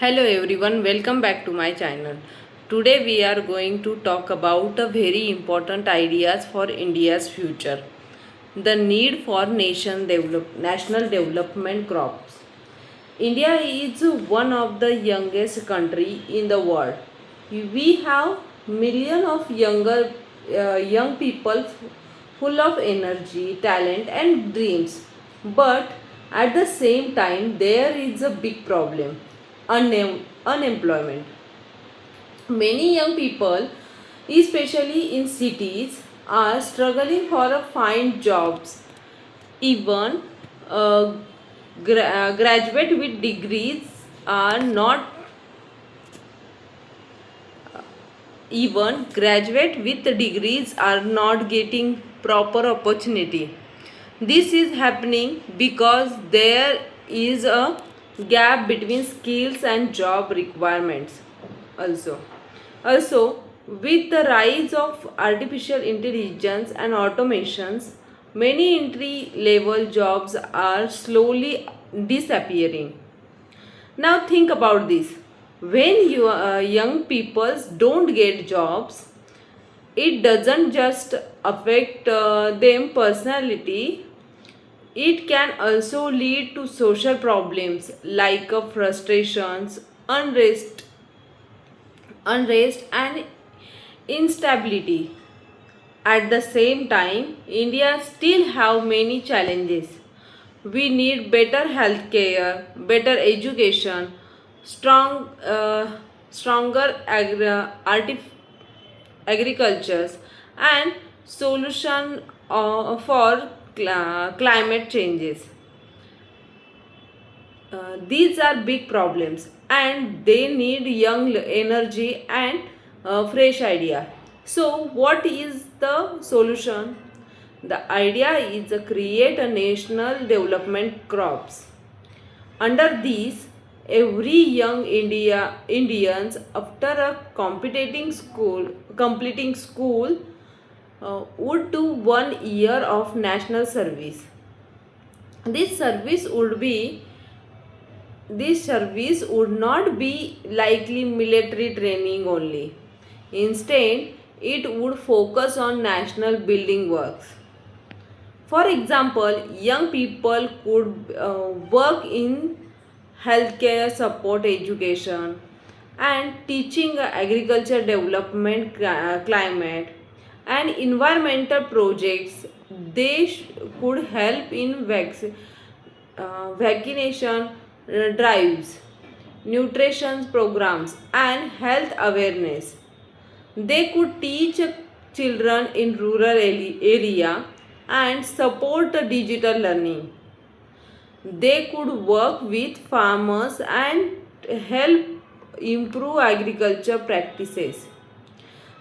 Hello everyone, welcome back to my channel. Today we are going to talk about a very important ideas for India's future. The need for national development crops. India is one of the youngest country in the world. We have million of young people full of energy, talent and dreams. But at the same time there is a big problem, unemployment. Many young people, especially in cities, are struggling for a find jobs. Even uh, graduate with degrees are not even graduate with degrees are not getting proper opportunity. This is happening because there is a gap between skills and job requirements. Also also with the rise of artificial intelligence and automations, many entry level jobs are slowly disappearing. Now think about this. When young people don't get jobs, it doesn't just affect them personality. It can also lead to social problems like frustrations, unrest and instability. At the same time, India still have many challenges. We need better healthcare, better education, stronger agricultures, and solution for climate changes. These are big problems and they need young energy and fresh idea. So what is the solution? The idea is to create a national development crops. Under these, every young Indians after a completing school would do 1 year of national service. This service would be this service would not be likely military training only. Instead, it would focus on national building works. For example, young people could work in healthcare support education and teaching agriculture development, climate and environmental projects. They could help in vaccination drives, nutrition programs and health awareness. They could teach children in rural area and support digital learning. They could work with farmers and help improve agriculture practices.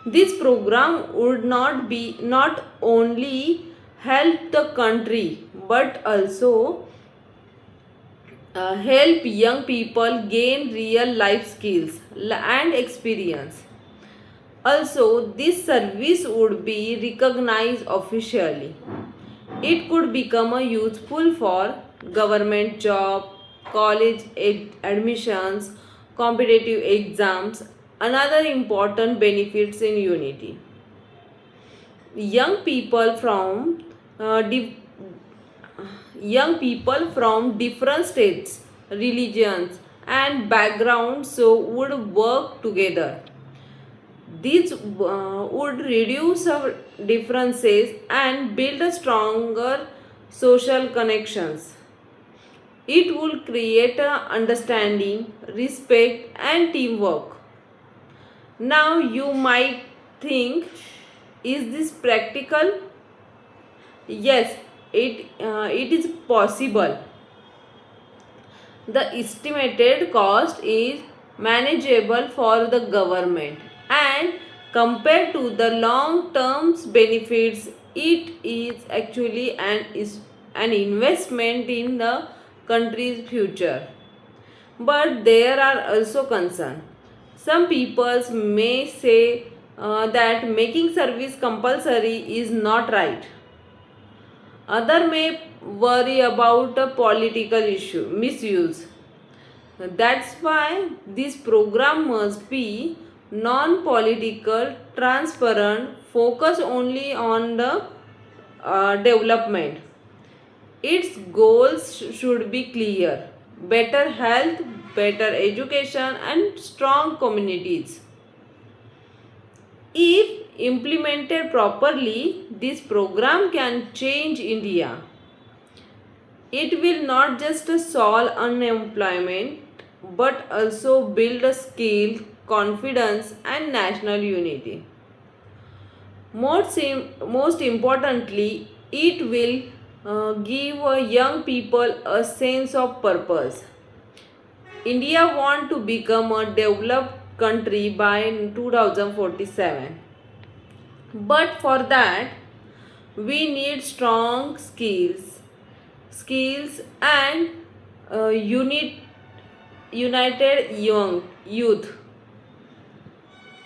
This program would not only help the country but also help young people gain real life skills and experience. Also, this service would be recognized officially. It could become a useful for government job, college admissions, competitive exams. Another important benefits in unity. Young people from uh, di- young people from different states, religions, and backgrounds so would work together. These would reduce our differences and build a stronger social connections. It will create a understanding, respect, and teamwork. Now you might think, is this practical? Yes, it is possible. The estimated cost is manageable for the government, and compared to the long term benefits, it is actually an investment in the country's future. But there are also concerns. Some people may say that making service compulsory is not right. Other may worry about a political issue misuse. That's why this program must be non-political, transparent, focus only on the development. Its goals should be clear: better health, better education, and strong communities. If implemented properly, this program can change India. It will not just solve unemployment but also build a skill, confidence, and national unity. Most importantly, it will give young people a sense of purpose. India want to become a developed country by 2047. But for that, we need strong skills and united young youth.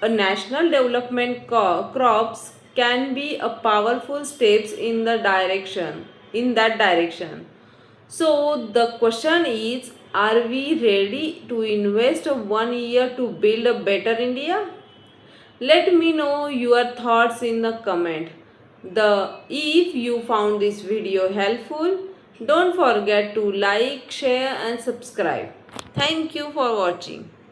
A national development crops can be a powerful steps in that direction. So the question is, are we ready to invest 1 year to build a better India? Let me know your thoughts in the comment. If you found this video helpful, don't forget to like, share and subscribe. Thank you for watching.